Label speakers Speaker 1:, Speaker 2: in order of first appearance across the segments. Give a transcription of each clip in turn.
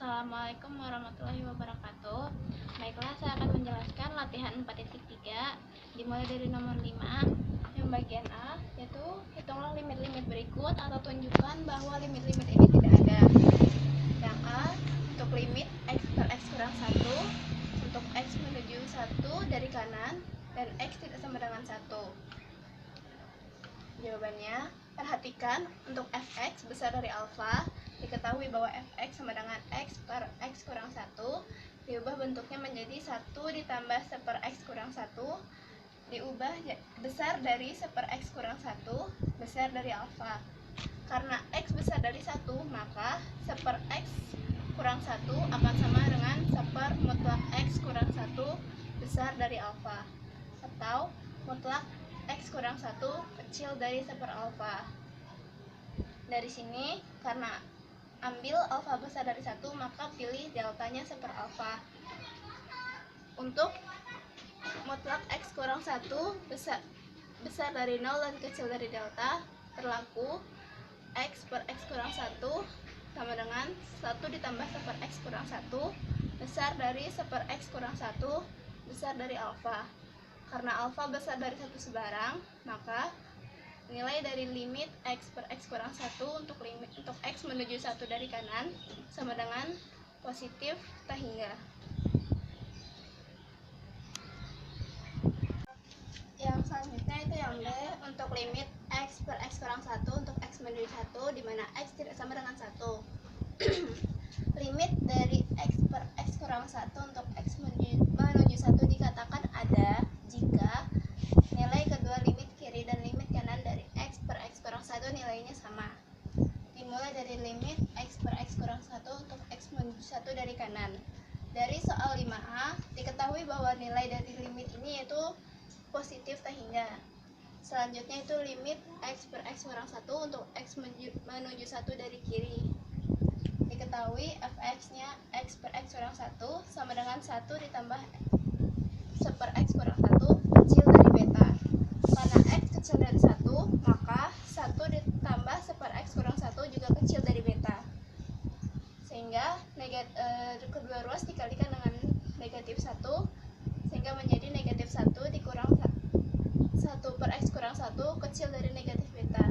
Speaker 1: Assalamualaikum warahmatullahi wabarakatuh. Baiklah, saya akan menjelaskan latihan 4.3 dimulai dari nomor 5 yang bagian A, yaitu hitunglah limit-limit berikut atau tunjukkan bahwa limit-limit ini tidak ada. Yang A, untuk limit x per x kurang 1 untuk x menuju 1 dari kanan dan x tidak sama dengan 1. Jawabannya, perhatikan untuk fx besar dari alfa, diketahui bahwa fx sama dengan x per x kurang 1, diubah bentuknya menjadi 1 ditambah 1 per x kurang 1, diubah besar dari 1 per x kurang 1, besar dari alfa. Karena x besar dari 1, maka 1 per x kurang 1 akan sama dengan 1 per mutlak x kurang 1 besar dari alfa, atau mutlak x kurang 1 kecil dari 1 per alfa. Dari sini, karena ambil alfa besar dari 1, maka pilih deltanya 1 per alfa. Untuk mutlak x kurang 1 besar dari 0 dan kecil dari delta, berlaku x per x kurang 1 sama dengan 1 ditambah 1 per x kurang 1 besar dari 1 per x kurang 1 besar dari alfa. Karena alfa besar dari 1 sebarang, maka nilai dari limit x per x kurang 1 untuk x menuju 1 dari kanan sama dengan positif tak hingga. Yang selanjutnya itu yang B, untuk limit x per x kurang 1 untuk x menuju 1 di mana x tidak sama dengan 1. Limit dari x per x kurang 1 untuk x menuju 1 dikatakan ada jika nilai kedua limit kiri dan limit kanan dari x per x kurang 1 nilainya sama. Dimulai dari limit x per x kurang 1 untuk x menuju 1 dari kanan. Dari soal 5A, diketahui bahwa nilai dari limit ini yaitu positif tak hingga. Selanjutnya itu limit x per x kurang 1 untuk x menuju 1 dari kiri. Diketahui fx-nya x per x kurang 1 sama dengan 1 ditambah 1 per x kurang 1 kecil dari beta. Karena x kecil dari 1, maka 1 ditambah 1 per x kurang 1 juga kecil dari beta. Sehingga kedua ruas dikalikan dengan negatif 1, sehingga menjadi negatif 1 dikurang 1 per x kurang 1 kecil dari negatif beta.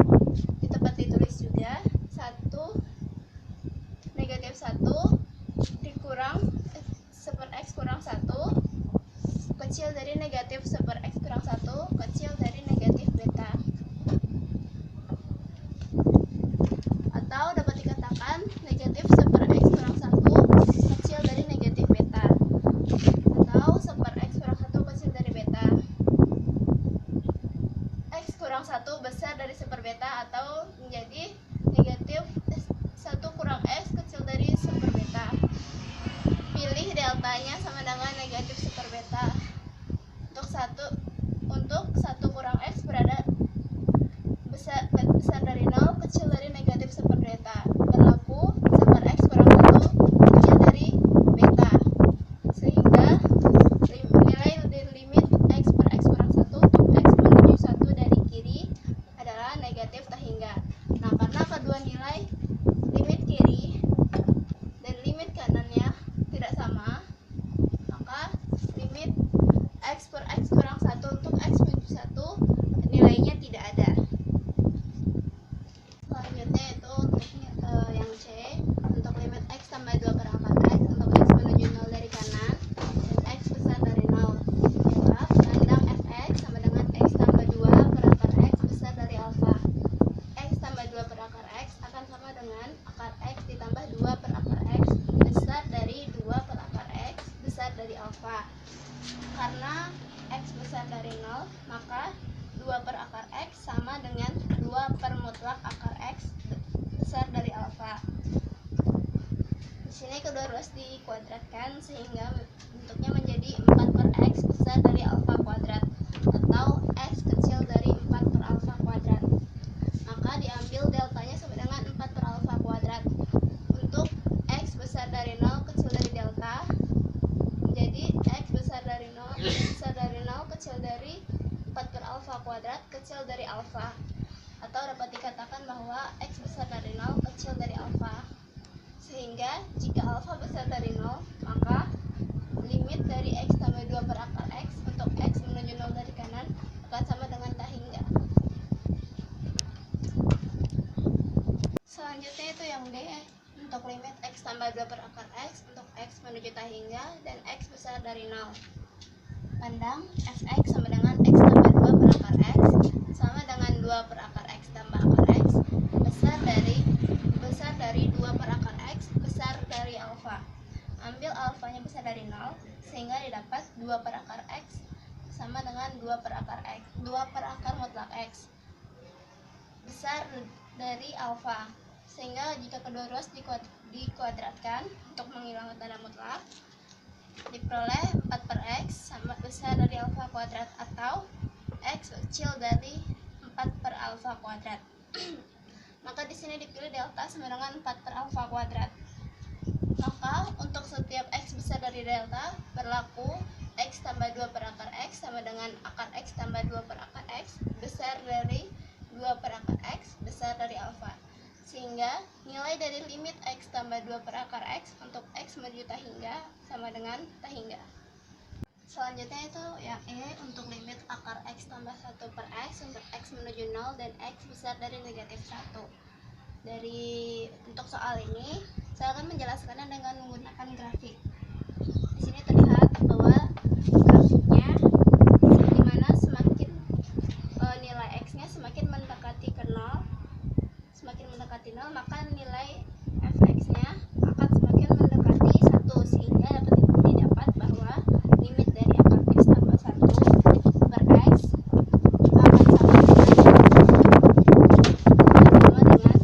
Speaker 1: Di tempat ditulis juga 1 negatif 1 dikurang 1 per x kurang 1 kecil dari negatif 1 per x kurang 1 kecil dari negatif beta. Atau dapat dikatakan negatif 1 per x kurang 1 kecil dari negatif beta, atau 1 per x kurang 1 kecil dari beta. X kurang 1 besar dari 1 per beta atau menjadi negatif 1 kurang x kecil dari 1 per beta. Pilih deltanya sama dengan negatif 1 per beta. Untuk 1 kurang x berada besar dari 0 kecil dari negatif 1 per beta, berlaku 1 per x kurang 1 kecil dari beta, sehingga nilai dari limit x per x kurang 1 untuk x menuju 1 dari kiri adalah negatif tak hingga. Nah, karena kedua nilai limit kiri dan limit kanannya tidak sama, maka limit x per x kurang 1 untuk x menuju 1 nilainya tidak ada. Selanjutnya itu untuk yang C, untuk limit x tambah 2 per akar x untuk x menuju 0 dari kanan dan x besar dari 0. Jawab, randang fx sama dengan x tambah 2 per akar x besar dari alfa. X tambah 2 per akar x akan sama dengan akar x ditambah 2 per akar x besar dari 2 per akar x besar dari alfa. Karena x besar dari 0, maka 2 per akar x sama dengan 2 per mutlak akar x besar dari alfa. Di sini kedua ruas dikuadratkan sehingga bentuknya menjadi 4 per x besar dari alfa kuadrat, atau x kecil dari 4 per alfa kuadrat. Maka diambil deltanya sama dengan 4 per alfa kuadrat. Untuk x besar dari 0 kecil dari delta, jadi x besar dari 0 kecil dari 4 per alfa kuadrat kecil dari alfa, atau dapat dikatakan bahwa x besar dari 0 kecil dari alfa. Sehingga jika alfa besar dari 0, maka limit dari x tambah 2 per akar x untuk x menuju 0 dari kanan akan sama dengan tak hingga. Selanjutnya itu yang D, untuk limit x tambah 2 per akar x untuk x menuju tak hingga dan x besar dari 0. Pandang fx sama dengan x tambah 2 per akar x sama dengan 2 per akar x tambah akar x besar dari 2 per akar x besar dari alfa. Ambil alfanya besar dari 0 sehingga didapat 2 per akar x sama dengan 2 per akar x, 2 per akar mutlak x besar dari alfa. Sehingga jika kedua ruas dikuadratkan untuk menghilangkan tanda mutlak, diperoleh 4 per x sama besar dari alfa kuadrat atau x kecil dari 4 per alfa kuadrat. Maka di sini dipilih delta sama dengan 4 per alfa kuadrat. Maka untuk setiap x besar dari delta berlaku x tambah 2 per akar x sama dengan akar x tambah 2 per akar x besar dari 2 per akar x besar dari alfa. Sehingga nilai dari limit x tambah 2 per akar x untuk x menuju tak hingga sama dengan tak hingga. Selanjutnya itu yang E, untuk limit akar x tambah 1 per x untuk x menuju 0 dan x besar dari negatif 1. Untuk soal ini saya akan menjelaskannya dengan menggunakan grafik. Di sini terlihat bahwa grafiknya dimana semakin nilai x-nya semakin mendekati ke 0, maka nilai fx-nya akan semakin mendekati 1 sehingga dapat didapat bahwa limit dari akar x tambah 1 per x akan sama dengan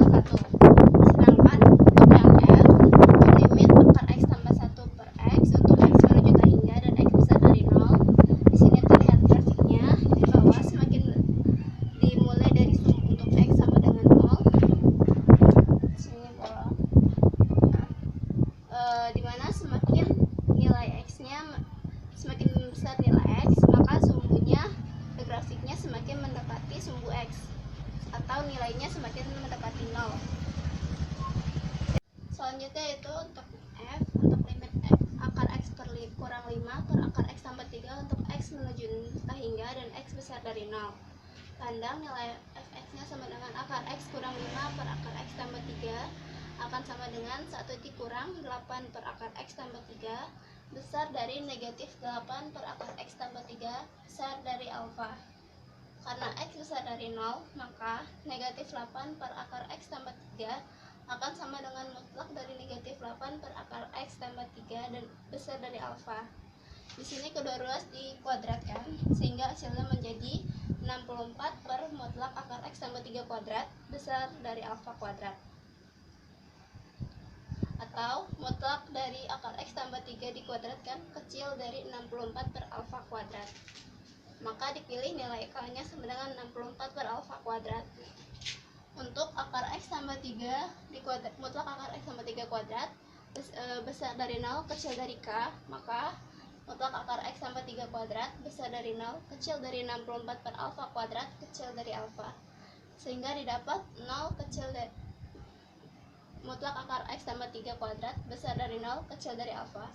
Speaker 1: 1. Sedangkan untuk yang F, limit akar x tambah 1 per x untuk x menuju tak hingga dan x besar dari 0. Di sini terlihat grafiknya di bawah semakin dimulai dari sumbu untuk x sama dengan 0. Di sini bawah. Dimana semakin nilai x-nya semakin besar nilai x, maka sumbunya grafiknya semakin mendekati sumbu x atau nilainya semakin mendekati 0. Selanjutnya itu untuk F, untuk limit F, akar x kurang 5 per akar x tambah 3 untuk x menuju tak hingga dan x besar dari 0. Pandang nilai fx-nya sama dengan akar x kurang 5 per akar x tambah 3 akan sama dengan 1 dikurang 8 per akar x tambah 3 besar dari negatif 8 per akar x tambah 3 besar dari alfa. Karena x besar dari 0, maka negatif 8 per akar x tambah 3 akan sama dengan mutlak dari negatif 8 per akar x tambah 3 dan besar dari alfa. Di sini kedua ruas dikuadratkan sehingga hasilnya menjadi 64 per mutlak akar x tambah 3 kuadrat besar dari alfa kuadrat. Atau mutlak dari akar x tambah 3 dikuadratkan kecil dari 64 per alfa kuadrat. Maka dipilih nilai k-nya sama dengan 64 per alfa kuadrat. Untuk akar x tambah 3 dikuadrat, mutlak akar x tambah 3 kuadrat besar dari 0 kecil dari k, maka mutlak akar x tambah 3 kuadrat besar dari 0 kecil dari 64 per alfa kuadrat kecil dari alfa. Sehingga didapat 0 kecil dari mutlak akar x tambah 3 kuadrat besar dari 0 kecil dari alfa.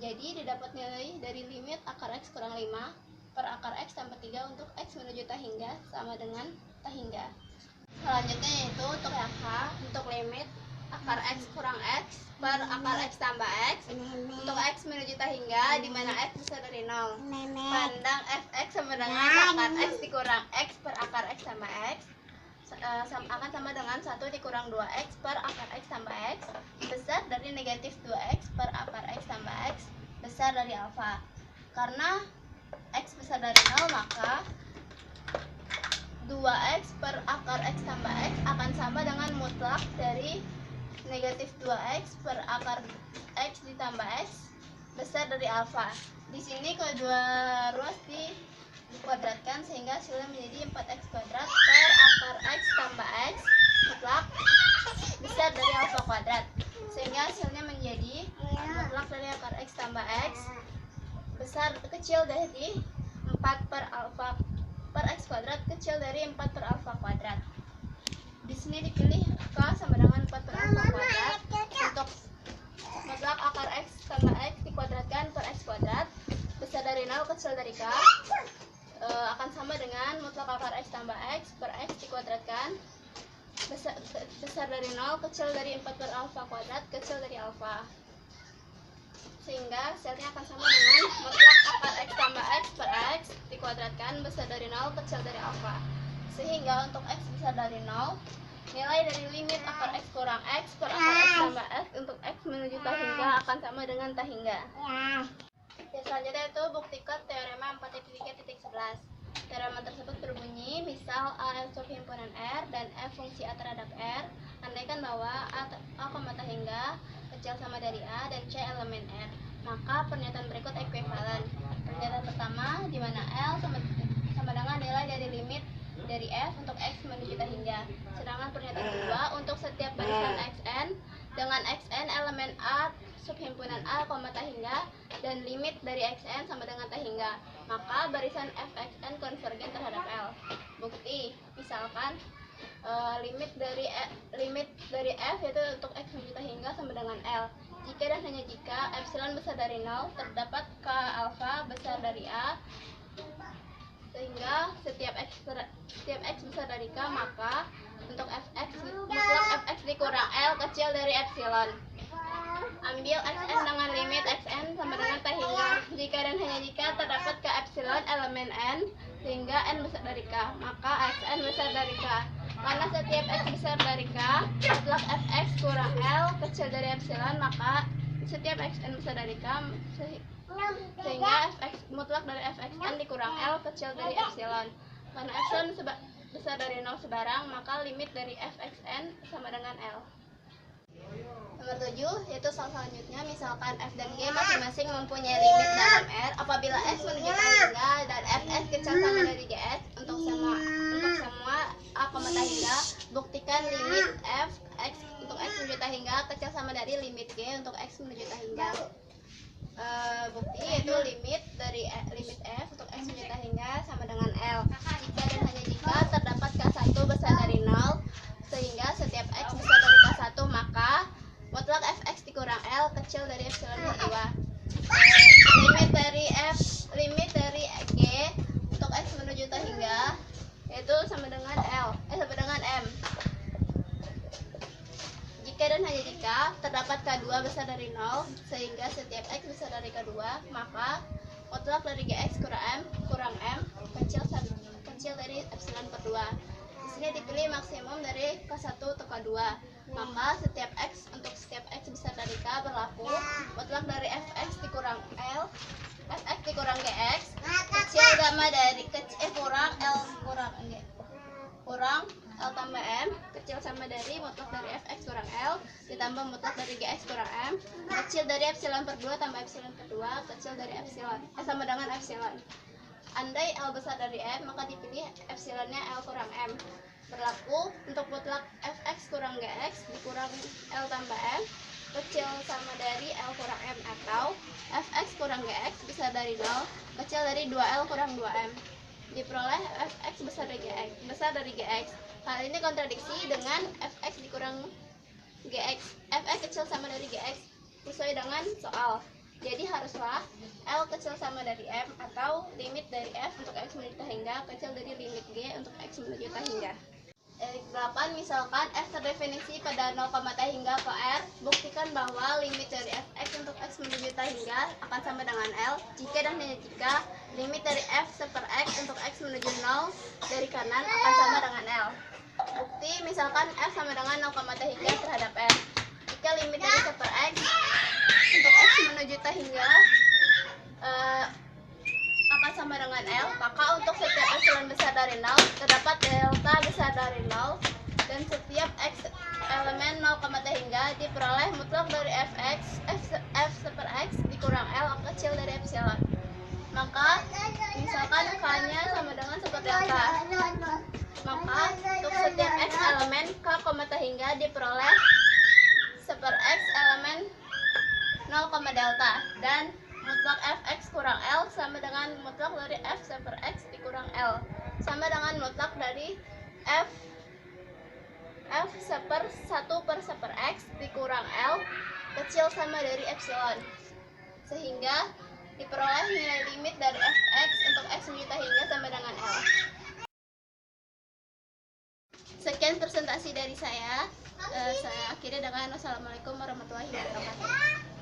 Speaker 1: Jadi didapat nilai dari limit akar x kurang 5 per akar x tambah 3 untuk x menuju tak hingga sama dengan tak hingga. Selanjutnya yaitu untuk yang H, untuk limit akar x kurang x per akar x tambah x untuk x menuju tak hingga di mana x besar dari 0. Pandang fx sama dengan akar x dikurang x per akar x tambah x akan sama dengan 1 dikurang 2x per akar x tambah x besar dari negatif 2x per akar x tambah x besar dari alfa. Karena x besar dari 0, maka 2x per akar x tambah x akan sama dengan mutlak dari negatif 2x per akar x ditambah x besar dari alfa. Di sini kedua ruas dikuadratkan sehingga hasilnya menjadi 4x kuadrat per akar x tambah x mutlak besar dari alfa kuadrat. Sehingga hasilnya menjadi mutlak dari akar x tambah x besar kecil dari 4 per alfa per x kuadrat kecil dari 4 per alfa kuadrat. sini dipilih K sama dengan 4 per alfa kuadrat. Untuk mutlak akar X tambah X dikuadratkan per X kuadrat besar dari 0 kecil dari K akan sama dengan mutlak akar X tambah X per X dikuadratkan besar dari 0 kecil dari 4 per alfa kuadrat kecil dari alfa, sehingga hasilnya akan sama dengan mutlak akar X tambah X per X dikuadratkan besar dari 0 kecil dari alfa. Sehingga untuk X besar dari 0, nilai dari limit akar X kurang X per akar X tambah X untuk X menuju tak hingga akan sama dengan tak hingga. Selanjutnya itu buktikan teorema 4.3.11. Teorema tersebut berbunyi, misal A subhimpunan R dan F fungsi A terhadap R, andaikan bahwa A, tak hingga kecil sama dari A dan C elemen R, maka pernyataan berikut ekuivalen. Pernyataan pertama, di mana L sama dengan nilai dari limit dari F untuk X menuju tak hingga. Sedangkan pernyataan kedua, untuk setiap barisan Xn dengan Xn elemen A subhimpunan A, tak hingga dan limit dari Xn sama dengan tak hingga, maka barisan Fxn konvergen terhadap L. Bukti, misalkan limit dari F yaitu untuk X menuju tak hingga sama dengan L. Jika dan hanya jika epsilon besar dari 0, terdapat K alfa besar dari A, sehingga setiap X besar dari K, maka untuk Fx mutlak Fx dikurang L kecil dari epsilon. Ambil Xn dengan limit Xn sama dengan tak hingga. Jika dan hanya jika terdapat K epsilon elemen N, sehingga N besar dari K, maka Xn besar dari K. Karena setiap X besar dari K, mutlak Fx kurang L kecil dari epsilon, maka setiap Xn besar dari K, sehingga Fx mutlak dari Fxn dikurang L kecil dari epsilon. Karena epsilon besar dari 0 sebarang, maka limit dari Fxn sama dengan L. Nomor 7, yaitu soal selanjutnya, misalkan F dan G masing-masing mempunyai limit dalam R apabila S menuju tak hingga dan Fs kecil sama dari Gs untuk semua A, tak hingga. Buktikan limit F X untuk X menuju tak hingga kecil sama dari limit G untuk X menuju tak hingga. Bukti yaitu limit F untuk X menuju tak hingga sama dengan L. Jika dan hanya jika terdapat K1 besar dari 0, sehingga setiap X besar dari K1, maka mutlak Fx dikurang L kecil dari epsilon per 2. Limit dari G untuk X menuju tak hingga yaitu sama dengan M. Jika dan hanya jika terdapat K2 besar dari 0, sehingga setiap X besar dari K2, maka mutlak dari Gx kurang M kecil dari epsilon per 2. Di sini dipilih maksimum dari K1 atau K2, maka setiap X untuk setiap X besar dari K berlaku mutlak dari Fx dikurang L, Fx dikurang Gx kecil gamma dari kurang L kurang G kurang L tambah M kecil sama dari mutlak dari Fx kurang L ditambah mutlak dari Gx kurang M kecil dari epsilon per 2 tambah epsilon per 2 kecil dari epsilon sama dengan epsilon. Andai L besar dari M, maka dipilih epsilonnya L kurang M. Berlaku untuk mutlak Fx kurang Gx dikurang L tambah M kecil sama dari L kurang M, atau Fx kurang Gx besar dari 0 kecil dari 2L kurang 2M. Diperoleh Fx besar dari Gx. Hal ini kontradiksi dengan Fx dikurang Gx. Fx kecil sama dari Gx sesuai dengan soal. Jadi haruslah L kecil sama dari M atau limit dari F untuk X menuju tak hingga kecil dari limit G untuk X menuju tak hingga. 8. Misalkan F terdefinisi pada 0, tak hingga ke R, buktikan bahwa limit dari Fx untuk X menuju tak hingga akan sama dengan L jika dan hanya jika limit dari F per X untuk X menuju 0 dari kanan akan sama dengan L. Bukti, misalkan F sama dengan 0, tak hingga terhadap R. Jika limit dari per X untuk X menuju tak hingga akan sama dengan L, maka untuk setiap epsilon besar dari 0 terdapat delta besar dari 0 dan setiap X elemen 0, tak hingga diperoleh mutlak dari F per X dikurang L kecil dari epsilon. Maka misalkan K-nya sama dengan super delta, maka untuk setiap X elemen K, tak hingga diperoleh super X elemen 0, delta dan mutlak Fx kurang L sama dengan mutlak dari F per X dikurang L sama dengan mutlak dari F F 1/1/X dikurang L kecil sama dari epsilon, sehingga diperoleh nilai limit dari fx untuk x menyuta hingga sama dengan L. Sekian presentasi dari saya. Saya akhiri dengan wassalamualaikum warahmatullahi wabarakatuh.